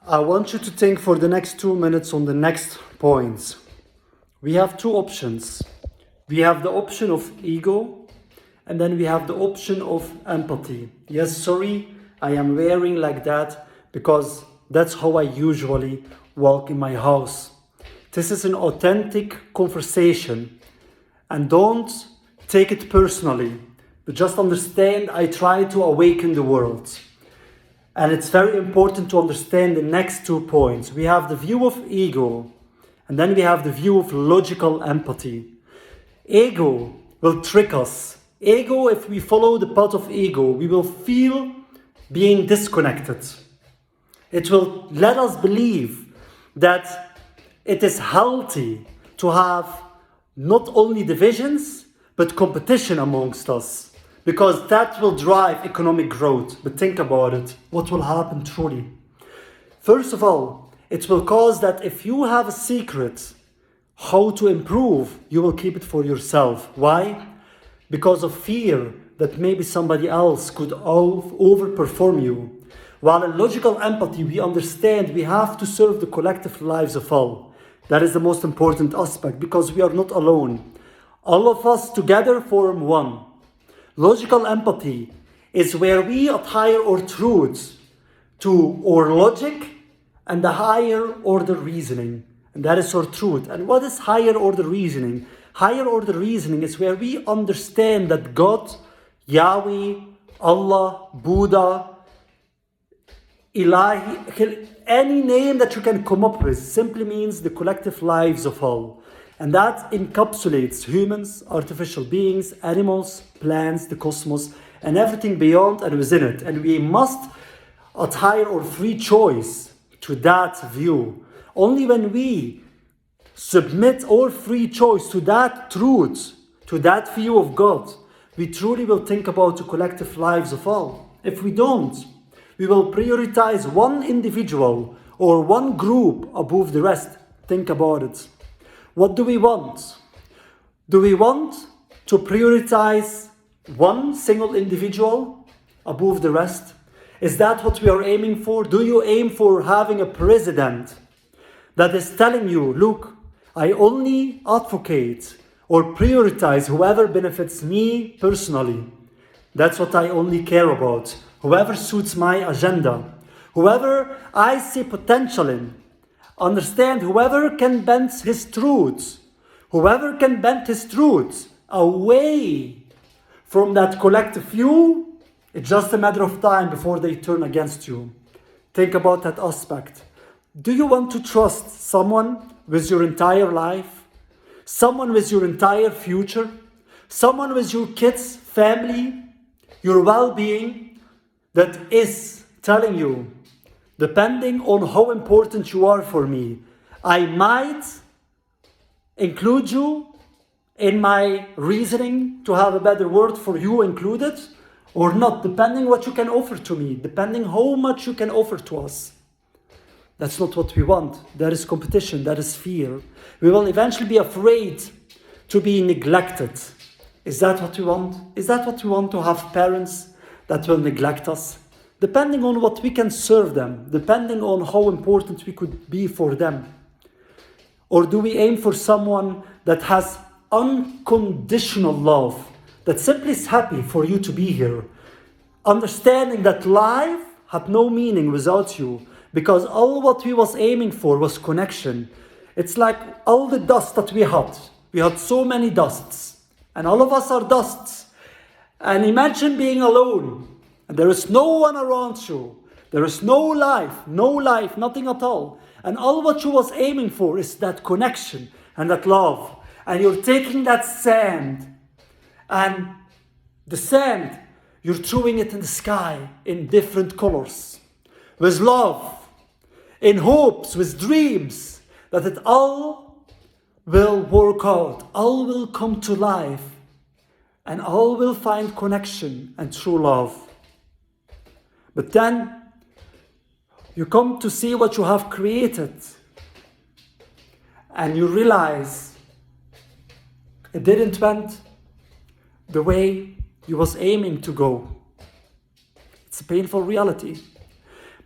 I want you to think for the next 2 minutes on the next points. We have two options. We have the option of ego, and then we have the option of empathy. Yes, sorry, I am wearing like that because that's how I usually walk in my house. This is an authentic conversation, and don't take it personally, but just understand I try to awaken the world. And it's very important to understand the next 2 points. We have the view of ego, and then we have the view of logical empathy. Ego will trick us. Ego, if we follow the path of ego, we will feel being disconnected. It will let us believe that it is healthy to have not only divisions, but competition amongst us. Because that will drive economic growth. But think about it. What will happen truly? First of all, it will cause that if you have a secret how to improve, you will keep it for yourself. Why? Because of fear that maybe somebody else could overperform you. While in logical empathy, we understand we have to serve the collective lives of all. That is the most important aspect, because we are not alone. All of us together form one. Logical empathy is where we attach our truths to our logic and the higher order reasoning. And that is our truth. And what is higher order reasoning? Higher order reasoning is where we understand that God, Yahweh, Allah, Buddha, Ilahi, any name that you can come up with simply means the collective lives of all. And that encapsulates humans, artificial beings, animals, plants, the cosmos, and everything beyond and within it. And we must attach our free choice to that view. Only when we submit our free choice to that truth, to that view of God, we truly will think about the collective lives of all. If we don't, we will prioritize one individual or one group above the rest. Think about it. What do we want? Do we want to prioritize one single individual above the rest? Is that what we are aiming for? Do you aim for having a president that is telling you, look, I only advocate or prioritize whoever benefits me personally. That's what I only care about. Whoever suits my agenda. Whoever I see potential in. Understand, whoever can bend his truths, whoever can bend his truths away from that collective view, it's just a matter of time before they turn against you. Think about that aspect. Do you want to trust someone with your entire life? Someone with your entire future? Someone with your kids, family, your well-being, that is telling you, depending on how important you are for me, I might include you in my reasoning to have a better word for you included, or not, depending what you can offer to me, depending how much you can offer to us. That's not what we want. That is competition, that is fear. We will eventually be afraid to be neglected. Is that what we want? Is that what we want, to have parents that will neglect us? Depending on what we can serve them, depending on how important we could be for them. Or do we aim for someone that has unconditional love, that simply is happy for you to be here, understanding that life had no meaning without you, because all what we was aiming for was connection. It's like all the dust that we had so many dusts, and all of us are dusts. And imagine being alone. And there is no one around you. There is no life, nothing at all. And all what you was aiming for is that connection and that love. And you're taking that sand, and the sand, you're throwing it in the sky in different colors. With love, in hopes, with dreams, that it all will work out. All will come to life. And all will find connection and true love. But then you come to see what you have created, and you realize it didn't went the way you was aiming to go. It's a painful reality.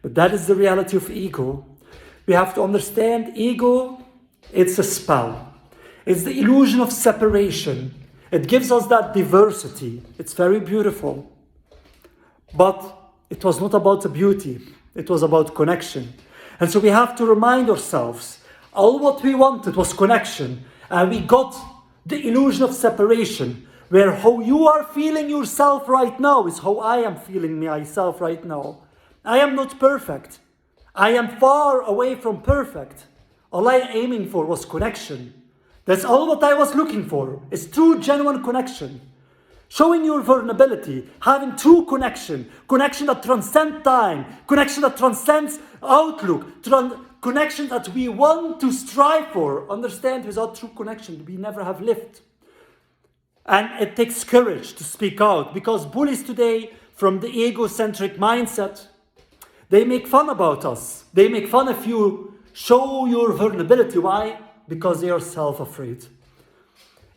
But that is the reality of ego. We have to understand ego, it's a spell. It's the illusion of separation. It gives us that diversity. It's very beautiful. But it was not about the beauty. It was about connection. And so we have to remind ourselves, all what we wanted was connection. And we got the illusion of separation, where how you are feeling yourself right now is how I am feeling myself right now. I am not perfect. I am far away from perfect. All I am aiming for was connection. That's all what I was looking for, is true, genuine connection. Showing your vulnerability, having true connection, connection that transcends time, connection that transcends outlook, connection that we want to strive for. Understand, without true connection, we never have lived. And it takes courage to speak out, because bullies today, from the egocentric mindset, they make fun about us. They make fun if you show your vulnerability. Why? Because they are self-afraid.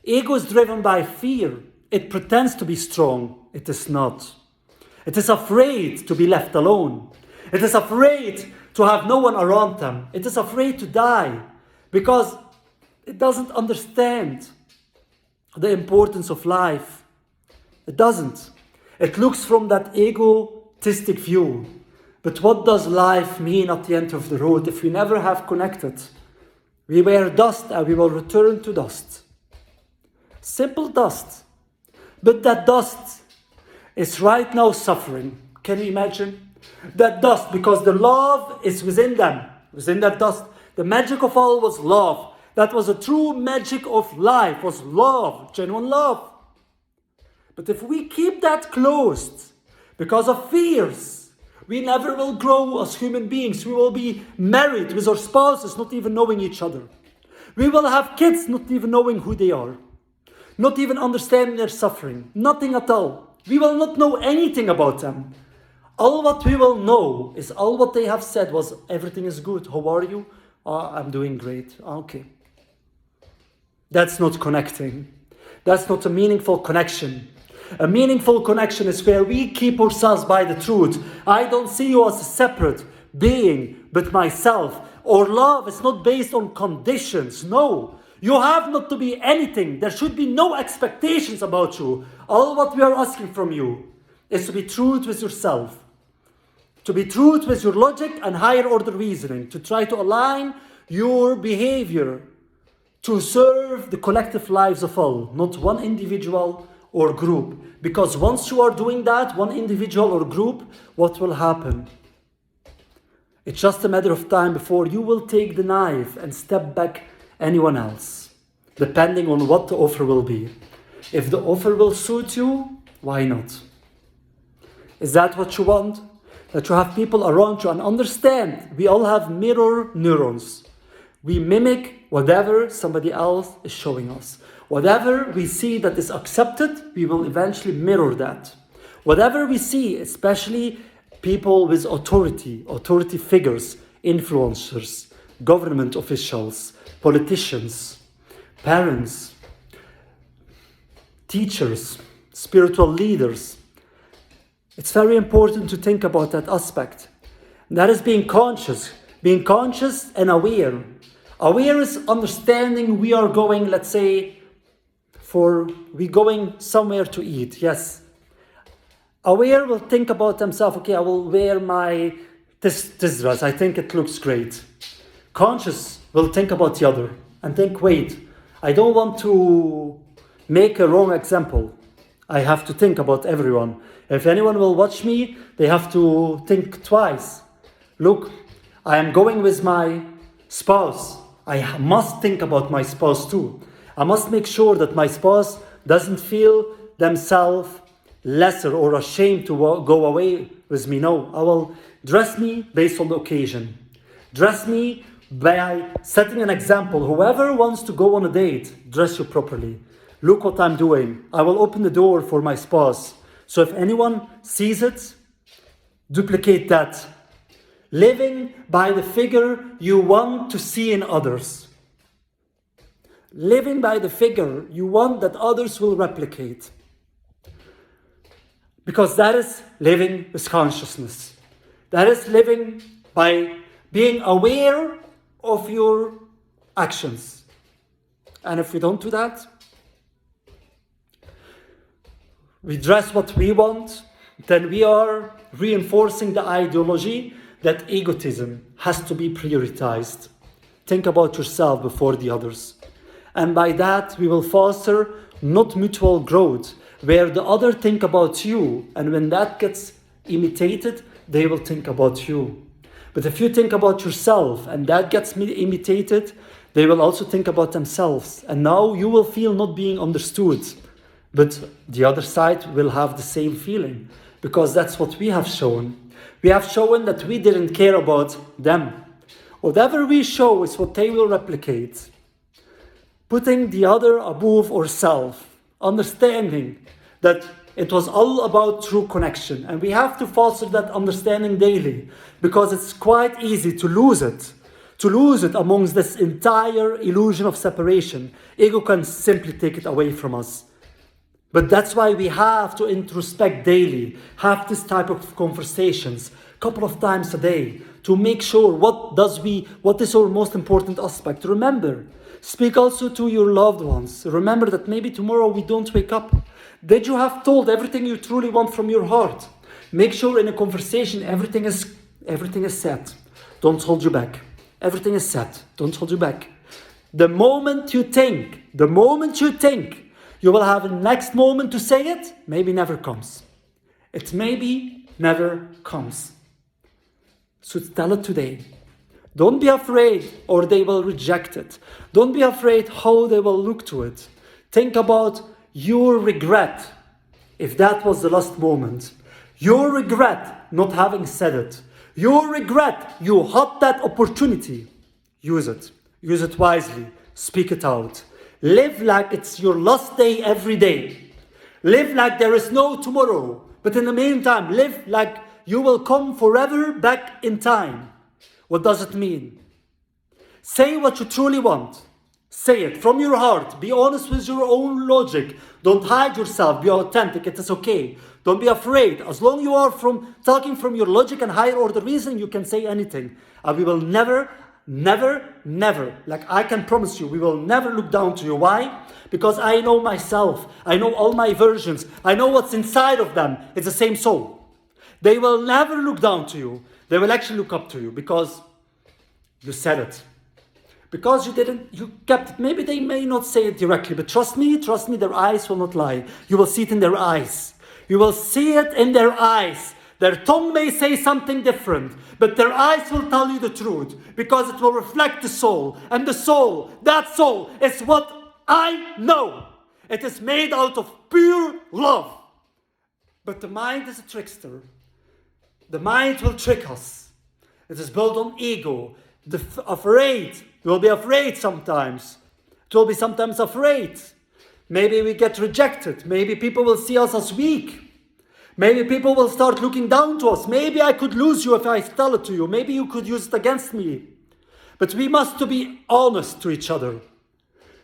Ego is driven by fear. It pretends to be strong. It is not. It is afraid to be left alone. It is afraid to have no one around them. It is afraid to die because it doesn't understand the importance of life. It doesn't. It looks from that egotistic view. But what does life mean at the end of the road if we never have connected? We were dust and we will return to dust. Simple dust. But that dust is right now suffering. Can you imagine? That dust, because the love is within them, within that dust. The magic of all was love. That was a true magic of life, was love, genuine love. But if we keep that closed because of fears, we never will grow as human beings. We will be married with our spouses, not even knowing each other. We will have kids, not even knowing who they are. Not even understanding their suffering. Nothing at all. We will not know anything about them. All what we will know is all what they have said was, everything is good. How are you? I'm doing great. Okay. That's not connecting. That's not a meaningful connection. A meaningful connection is where we keep ourselves by the truth. I don't see you as a separate being, but myself. Or love is not based on conditions. No. You have not to be anything. There should be no expectations about you. All what we are asking from you is to be true with yourself. To be true with your logic and higher order reasoning. To try to align your behavior to serve the collective lives of all, not one individual or group. Because once you are doing that, one individual or group, what will happen? It's just a matter of time before you will take the knife and step back anyone else, depending on what the offer will be. If the offer will suit you, why not? Is that what you want? That you have people around you and understand, we all have mirror neurons. We mimic whatever somebody else is showing us. Whatever we see that is accepted, we will eventually mirror that. Whatever we see, especially people with authority figures, influencers, government officials, politicians, parents, teachers, spiritual leaders. It's very important to think about that aspect. And that is being conscious and aware. Aware is understanding we are going, let's say, we're going somewhere to eat, yes. Aware will think about themselves, okay, I will wear this dress, I think it looks great. Conscious will think about the other and think, wait, I don't want to make a wrong example. I have to think about everyone. If anyone will watch me, they have to think twice. Look, I am going with my spouse. I must think about my spouse too. I must make sure that my spouse doesn't feel themselves lesser or ashamed to go away with me. No, I will dress me based on the occasion. Dress me by setting an example. Whoever wants to go on a date, dress you properly. Look what I'm doing. I will open the door for my spouse. So if anyone sees it, duplicate that. Living by the figure you want to see in others. Living by the figure you want that others will replicate. Because that is living with consciousness. That is living by being aware of your actions. And if we don't do that, we dress what we want, then we are reinforcing the ideology that egotism has to be prioritized. Think about yourself before the others. And by that, we will foster not mutual growth, where the other think about you, and when that gets imitated, they will think about you. But if you think about yourself and that gets imitated, they will also think about themselves. And now you will feel not being understood. But the other side will have the same feeling, because that's what we have shown. We have shown that we didn't care about them. Whatever we show is what they will replicate. Putting the other above ourselves, understanding that it was all about true connection. And we have to foster that understanding daily, because it's quite easy to lose it. To lose it amongst this entire illusion of separation. Ego can simply take it away from us. But that's why we have to introspect daily, have this type of conversations a couple of times a day to make sure what is our most important aspect. Remember, speak also to your loved ones. Remember that maybe tomorrow we don't wake up. Did you have told everything you truly want from your heart? Make sure in a conversation everything is said. Don't hold you back. Everything is said. Don't hold you back. The moment you think, you will have a next moment to say it, maybe never comes. It maybe never comes. So tell it today. Don't be afraid or they will reject it. Don't be afraid how they will look to it. Think about your regret if that was the last moment. Your regret not having said it. Your regret you had that opportunity. Use it. Use it wisely. Speak it out. Live like it's your last day every day. Live like there is no tomorrow. But in the meantime, live like you will come forever back in time. What does it mean? Say what you truly want. Say it from your heart. Be honest with your own logic. Don't hide yourself. Be authentic. It is okay. Don't be afraid. As long as you are talking from your logic and higher order reason, you can say anything. And we will never, like I can promise you, we will never look down to you. Why? Because I know myself. I know all my versions. I know what's inside of them. It's the same soul. They will never look down to you. They will actually look up to you because you said it. Because you kept it. Maybe they may not say it directly, but trust me, their eyes will not lie. You will see it in their eyes. You will see it in their eyes. Their tongue may say something different, but their eyes will tell you the truth because it will reflect the soul. And the soul, that soul, is what I know. It is made out of pure love. But the mind is a trickster. The mind will trick us. It is built on ego. Afraid. We will be afraid sometimes. It will be sometimes afraid. Maybe we get rejected. Maybe people will see us as weak. Maybe people will start looking down to us. Maybe I could lose you if I tell it to you. Maybe you could use it against me. But we must be honest to each other.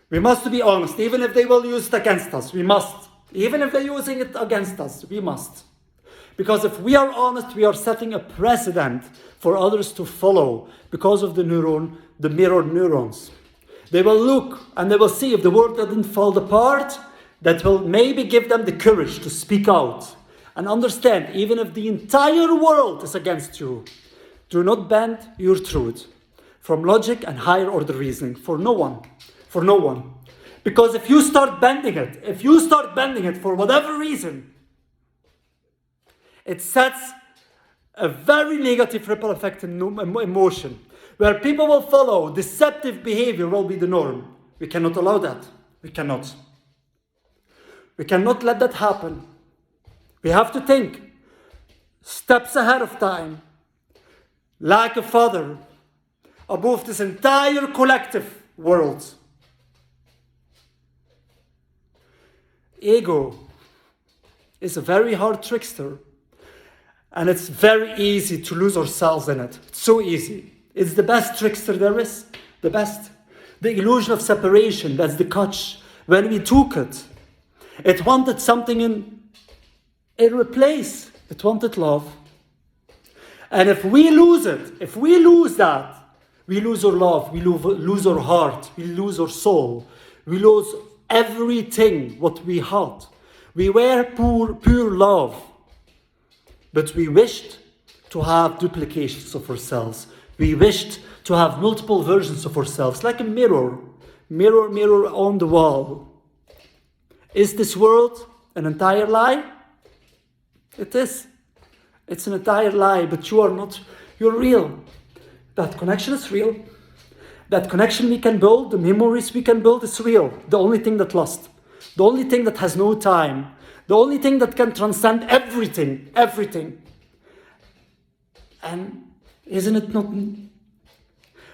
We must be honest. Even if they will use it against us, we must. Even if they're using it against us, we must. Because if we are honest, we are setting a precedent for others to follow because of the mirror neurons. They will look and they will see if the world doesn't fall apart, that will maybe give them the courage to speak out and understand, even if the entire world is against you, do not bend your truth from logic and higher order reasoning for no one. For no one. Because if you start bending it for whatever reason, it sets a very negative ripple effect in emotion, where people will follow. Deceptive behavior will be the norm. We cannot allow that. We cannot. We cannot let that happen. We have to think steps ahead of time, like a father, above this entire collective world. Ego is a very hard trickster. And it's very easy to lose ourselves in it. It's so easy. It's the best trickster there is. The best. The illusion of separation, that's the catch. When we took it, it wanted something in replace. It wanted love. And if we lose it, if we lose that, We lose our love, we lose our heart, we lose our soul, we lose everything what we had. We were pure love, but we wished to have duplications of ourselves. We wished to have multiple versions of ourselves, like a mirror, mirror on the wall. Is this world an entire lie? It is. It's an entire lie, but you are not, you're real. That connection is real. That connection we can build, the memories we can build is real. The only thing that lost. The only thing that has no time. The only thing that can transcend everything. Everything. And isn't it not?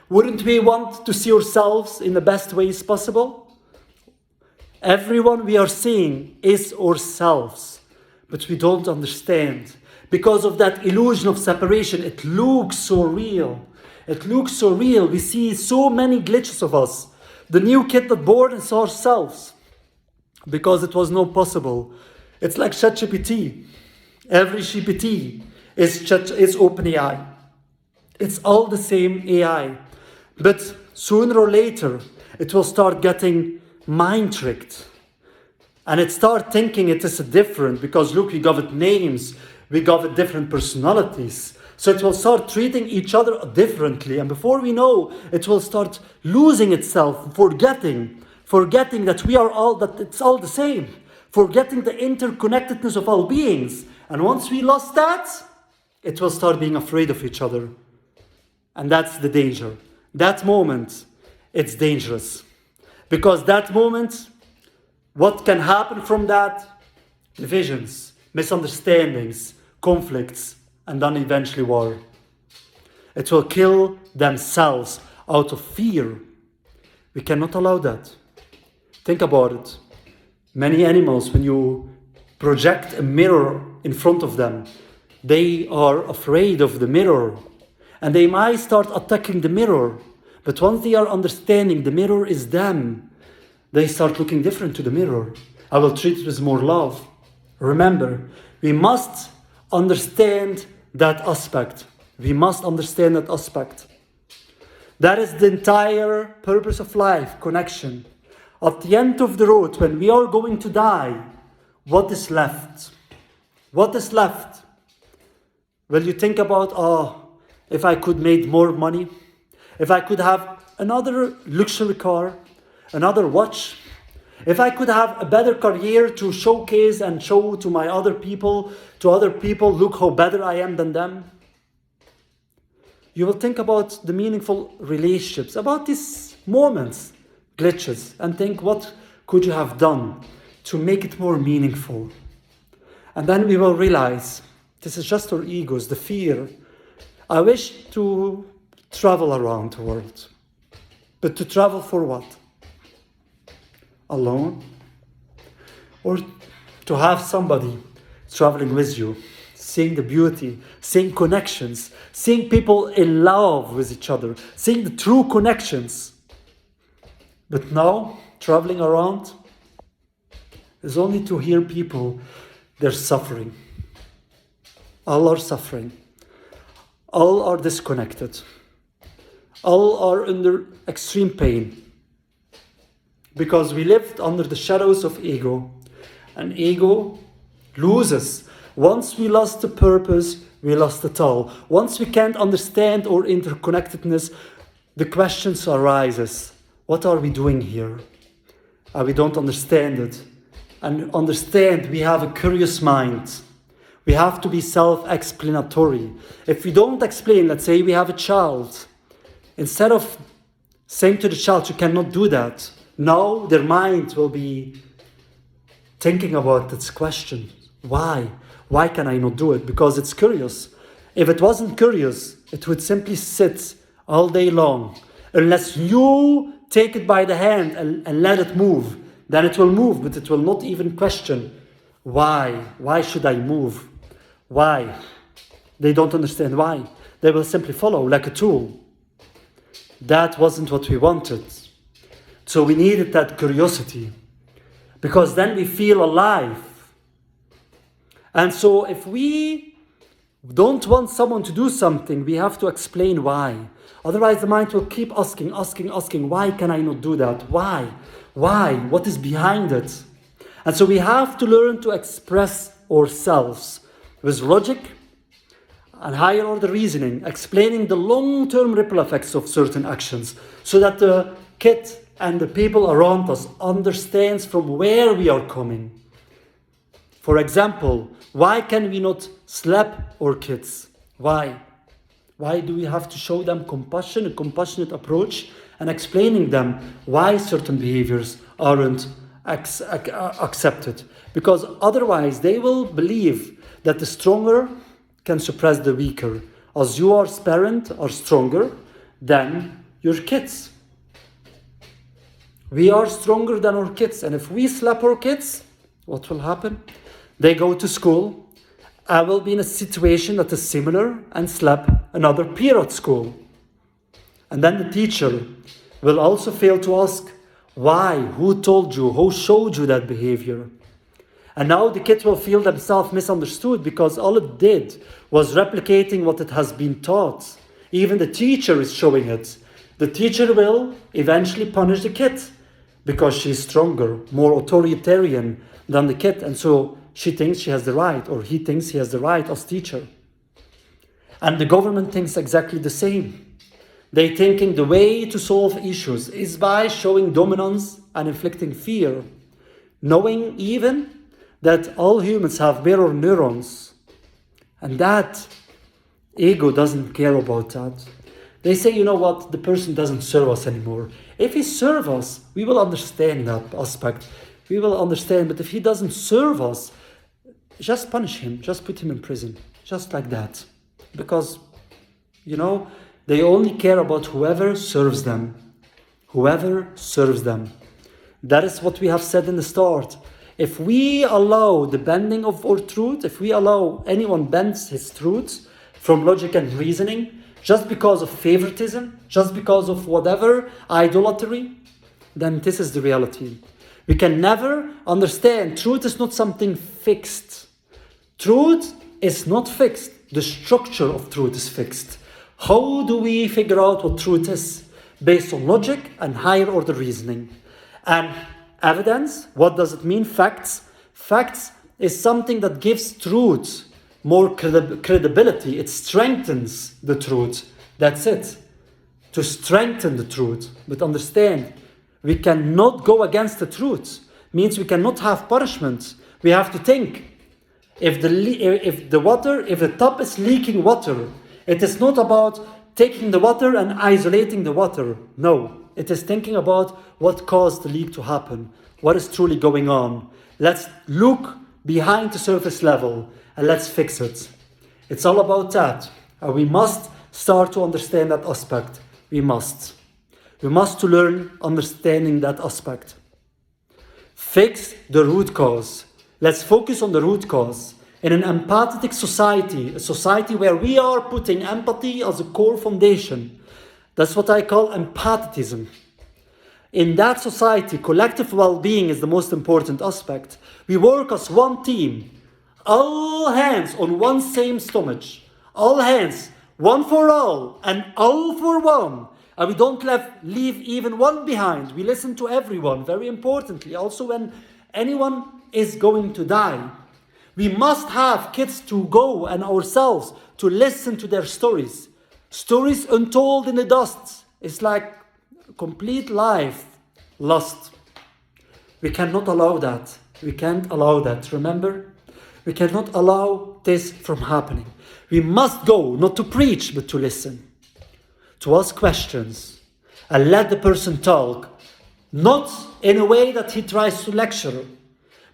Wouldn't we want to see ourselves in the best ways possible? Everyone we are seeing is ourselves. But we don't understand. Because of that illusion of separation, it looks so real. It looks so real. We see so many glitches of us. The new kid that born is ourselves. Because it was not possible. It's like ChatGPT. Every GPT is OpenAI. It's all the same AI. But sooner or later, it will start getting mind tricked. And it start thinking it is different. Because look, we gave it names. We gave it different personalities. So it will start treating each other differently. And before we know, it will start losing itself, forgetting that we are all, that it's all the same. Forgetting the interconnectedness of all beings. And once we lost that, it will start being afraid of each other. And that's the danger. That moment, it's dangerous. Because that moment, what can happen from that? Divisions, misunderstandings, conflicts, and then eventually war. It will kill themselves out of fear. We cannot allow that. Think about it. Many animals, when you project a mirror in front of them, they are afraid of the mirror. And they might start attacking the mirror. But once they are understanding the mirror is them, they start looking different to the mirror. I will treat it with more love. Remember, we must understand that aspect. We must understand that aspect. That is the entire purpose of life, connection. At the end of the road, when we are going to die, what is left? What is left? Will you think about, if I could make more money, if I could have another luxury car, another watch, if I could have a better career to showcase and show to other people, look how better I am than them. You will think about the meaningful relationships, about these moments, glitches, and think what could you have done to make it more meaningful. And then we will realize this is just our egos, the fear. I wish to travel around the world. But to travel for what? Alone? Or to have somebody traveling with you, seeing the beauty, seeing connections, seeing people in love with each other, seeing the true connections. But now, traveling around is only to hear people, they're suffering. All are suffering. All are disconnected. All are under extreme pain. Because we lived under the shadows of ego. And ego loses. Once we lost the purpose, we lost it all. Once we can't understand our interconnectedness, the questions arises. What are we doing here? We don't understand it. And understand, we have a curious mind. We have to be self-explanatory. If we don't explain, let's say we have a child. Instead of saying to the child, you cannot do that, now their mind will be thinking about this question. Why? Why can I not do it? Because it's curious. If it wasn't curious, it would simply sit all day long. Unless you take it by the hand and let it move, then it will move, but it will not even question why. Why should I move? Why? They don't understand why. They will simply follow like a tool. That wasn't what we wanted. So we needed that curiosity. Because then we feel alive. And so if we don't want someone to do something, we have to explain why. Otherwise, the mind will keep asking, why can I not do that? Why? Why? What is behind it? And so we have to learn to express ourselves with logic and higher order reasoning, explaining the long-term ripple effects of certain actions, so that the kid and the people around us understands from where we are coming. For example, why can we not slap our kids? Why? Why do we have to show them compassion, a compassionate approach, and explaining them why certain behaviors aren't accepted? Because otherwise they will believe that the stronger can suppress the weaker, as you as parent are stronger than your kids. We are stronger than our kids, and if we slap our kids, what will happen? They go to school, I will be in a situation that is similar and slap another peer at school. And then the teacher will also fail to ask, why? Who told you? Who showed you that behavior? And now the kid will feel themselves misunderstood because all it did was replicating what it has been taught. Even the teacher is showing it. The teacher will eventually punish the kid because she's stronger, more authoritarian than the kid. And so she thinks she has the right, or he thinks he has the right as teacher. And the government thinks exactly the same. They thinking the way to solve issues is by showing dominance and inflicting fear, knowing even that all humans have mirror neurons, and that ego doesn't care about that. They say, you know what, the person doesn't serve us anymore. If he serves us, we will understand that aspect. We will understand, but if he doesn't serve us, just punish him, just put him in prison, just like that. Because, they only care about whoever serves them. Whoever serves them. That is what we have said in the start. If we allow the bending of our truth, if we allow anyone bends his truth from logic and reasoning, just because of favoritism, just because of whatever, idolatry, then this is the reality. We can never understand. Truth is not something fixed. Truth is not fixed. The structure of truth is fixed. How do we figure out what truth is? Based on logic and higher order reasoning. And evidence, what does it mean? Facts. Facts is something that gives truth more credibility. It strengthens the truth. That's it. To strengthen the truth. But understand, we cannot go against the truth. Means we cannot have punishment. We have to think. If the tap is leaking water, it is not about taking the water and isolating the water. No, it is thinking about what caused the leak to happen. What is truly going on? Let's look behind the surface level and let's fix it. It's all about that. And we must start to understand that aspect. We must. We must to learn understanding that aspect. Fix the root cause. Let's focus on the root cause. In an empathetic society, a society where we are putting empathy as a core foundation, that's what I call empathetism. In that society, collective well-being is the most important aspect. We work as one team, all hands on one same stomach, all hands, one for all and all for one. And we don't leave even one behind. We listen to everyone, very importantly. Also when anyone is going to die. We must have kids to go and ourselves to listen to their stories. Stories untold in the dust. It's like complete life lost. We cannot allow that. We can't allow that. Remember? We cannot allow this from happening. We must go, not to preach, but to listen. To ask questions. And let the person talk. Not in a way that he tries to lecture,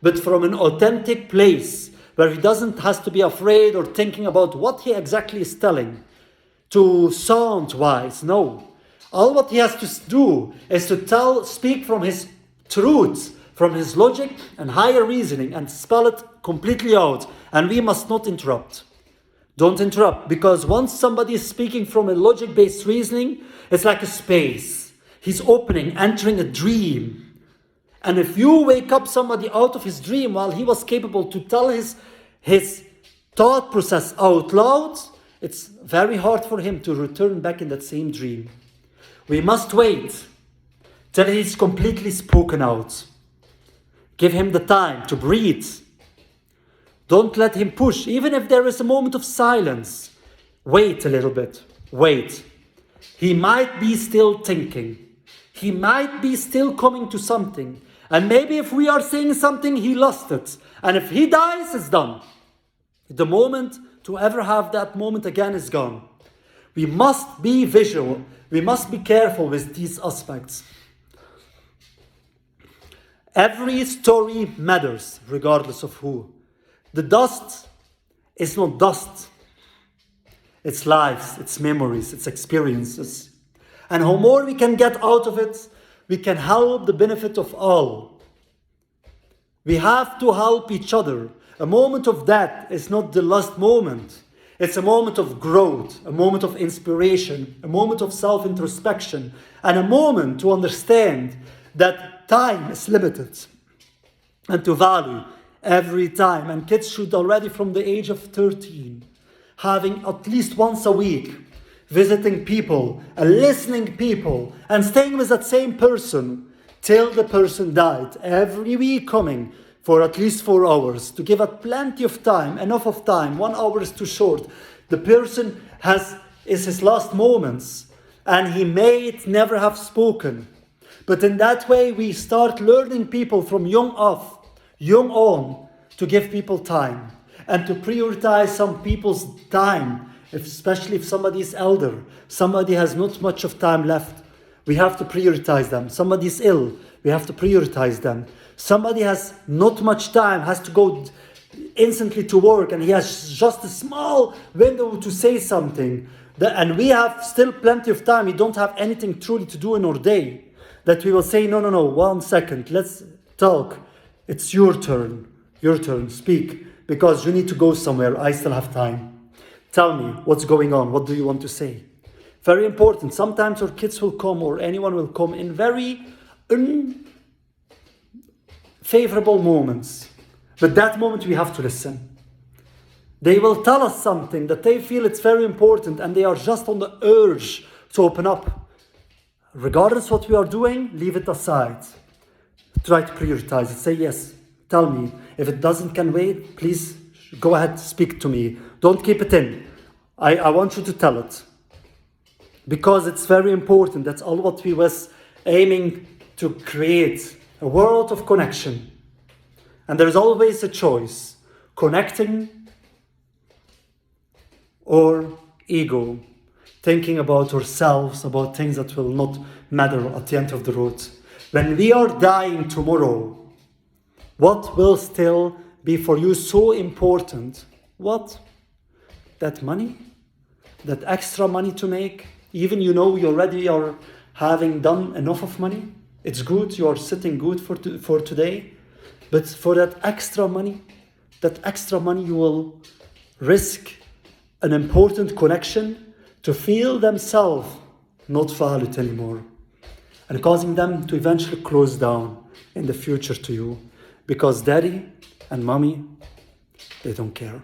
but from an authentic place where he has to be afraid or thinking about what he exactly is telling to sound wise. No. All what he has to do is to speak from his truth, from his logic and higher reasoning, and spell it completely out. And we must not interrupt. Don't interrupt, because once somebody is speaking from a logic-based reasoning, it's like a space. He's opening, entering a dream. And if you wake up somebody out of his dream while he was capable to tell his thought process out loud, it's very hard for him to return back in that same dream. We must wait till he's completely spoken out. Give him the time to breathe. Don't let him push, even if there is a moment of silence. Wait a little bit. Wait. He might be still thinking. He might be still coming to something. And maybe if we are saying something, he lost it. And if he dies, it's done. The moment to ever have that moment again is gone. We must be visual. We must be careful with these aspects. Every story matters, regardless of who. The dust is not dust. It's lives, it's memories, it's experiences. And how more we can get out of it, we can help the benefit of all. We have to help each other. A moment of death is not the last moment. It's a moment of growth, a moment of inspiration, a moment of self-introspection, and a moment to understand that time is limited and to value every time. And kids should already from the age of 13, having at least once a week, visiting people and listening people and staying with that same person till the person died. Every week coming for at least 4 hours to give it plenty of time, enough of time. 1 hour is too short. The person is his last moments and he may never have spoken. But in that way, we start learning people from young on, to give people time and to prioritize some people's time, especially if somebody is elder, somebody has not much of time left. We have to prioritize them. Somebody is ill, we have to prioritize them. Somebody has not much time, has to go instantly to work, and he has just a small window to say something. And we have still plenty of time. We don't have anything truly to do in our day. That we will say, no, 1 second, let's talk. It's your turn, speak, because you need to go somewhere. I still have time. Tell me what's going on. What do you want to say? Very important. Sometimes our kids will come or anyone will come in very unfavorable moments. But that moment we have to listen. They will tell us something that they feel it's very important and they are just on the urge to open up. Regardless what we are doing, leave it aside. Try to prioritize it. Say yes. Tell me. If it can wait, please go ahead, speak to me. Don't keep it in. I want you to tell it. Because it's very important. That's all what we was aiming to create. A world of connection. And there's always a choice. Connecting or ego. Thinking about ourselves, about things that will not matter at the end of the road. When we are dying tomorrow, what will still be for you so important? What? That money? That extra money to make? Even you already are having done enough of money? It's good, you are sitting good for today. But for that extra money you will risk an important connection to feel themselves not valued anymore and causing them to eventually close down in the future to you because daddy and mommy, they don't care.